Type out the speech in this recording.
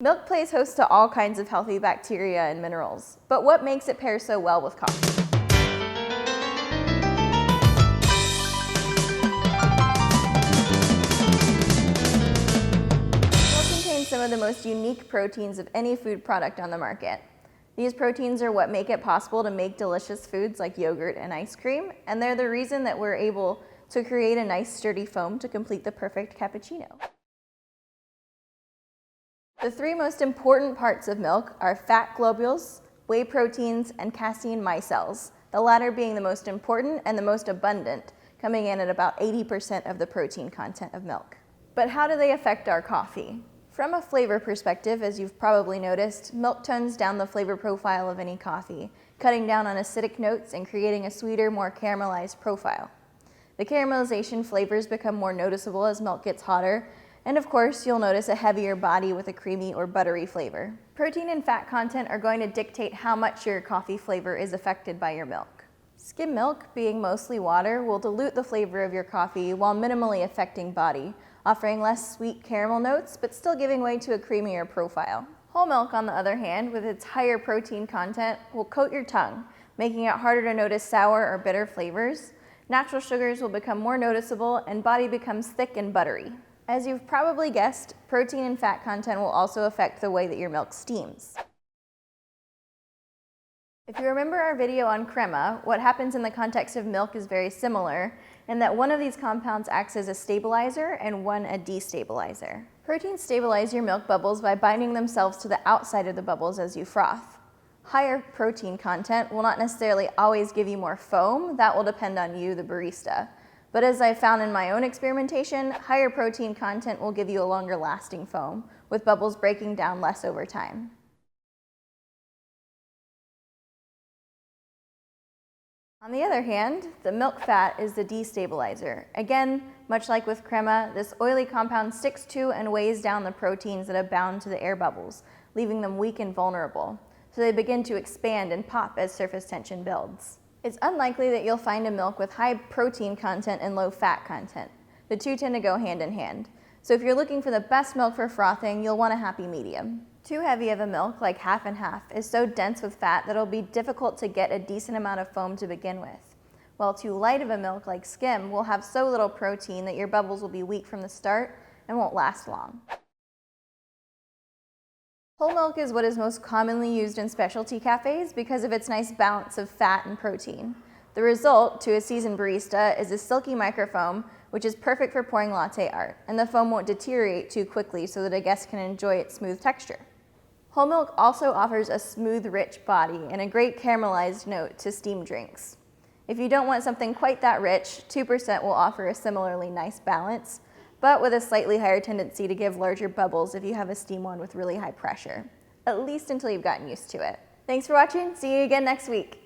Milk plays host to all kinds of healthy bacteria and minerals, but what makes it pair so well with coffee? Milk contains some of the most unique proteins of any food product on the market. These proteins are what make it possible to make delicious foods like yogurt and ice cream, and they're the reason that we're able to create a nice sturdy foam to complete the perfect cappuccino. The three most important parts of milk are fat globules, whey proteins, and casein micelles, the latter being the most important and the most abundant, coming in at about 80% of the protein content of milk. But how do they affect our coffee? From a flavor perspective, as you've probably noticed, milk tones down the flavor profile of any coffee, cutting down on acidic notes and creating a sweeter, more caramelized profile. The caramelization flavors become more noticeable as milk gets hotter, and of course, you'll notice a heavier body with a creamy or buttery flavor. Protein and fat content are going to dictate how much your coffee flavor is affected by your milk. Skim milk, being mostly water, will dilute the flavor of your coffee while minimally affecting body, offering less sweet caramel notes, but still giving way to a creamier profile. Whole milk, on the other hand, with its higher protein content, will coat your tongue, making it harder to notice sour or bitter flavors. Natural sugars will become more noticeable, and body becomes thick and buttery. As you've probably guessed, protein and fat content will also affect the way that your milk steams. If you remember our video on crema, what happens in the context of milk is very similar, in that one of these compounds acts as a stabilizer and one a destabilizer. Proteins stabilize your milk bubbles by binding themselves to the outside of the bubbles as you froth. Higher protein content will not necessarily always give you more foam. That will depend on you, the barista. But as I found in my own experimentation, higher protein content will give you a longer lasting foam, with bubbles breaking down less over time. On the other hand, the milk fat is the destabilizer. Again, much like with crema, this oily compound sticks to and weighs down the proteins that are bound to the air bubbles, leaving them weak and vulnerable. So they begin to expand and pop as surface tension builds. It's unlikely that you'll find a milk with high protein content and low fat content. The two tend to go hand in hand. So if you're looking for the best milk for frothing, you'll want a happy medium. Too heavy of a milk, like half and half, is so dense with fat that it'll be difficult to get a decent amount of foam to begin with. While too light of a milk, like skim, will have so little protein that your bubbles will be weak from the start and won't last long. Whole milk is what is most commonly used in specialty cafes because of its nice balance of fat and protein. The result, to a seasoned barista, is a silky microfoam, which is perfect for pouring latte art, and the foam won't deteriorate too quickly so that a guest can enjoy its smooth texture. Whole milk also offers a smooth, rich body and a great caramelized note to steam drinks. If you don't want something quite that rich, 2% will offer a similarly nice balance, but with a slightly higher tendency to give larger bubbles if you have a steam one with really high pressure, at least until you've gotten used to it. Thanks for watching. See you again next week.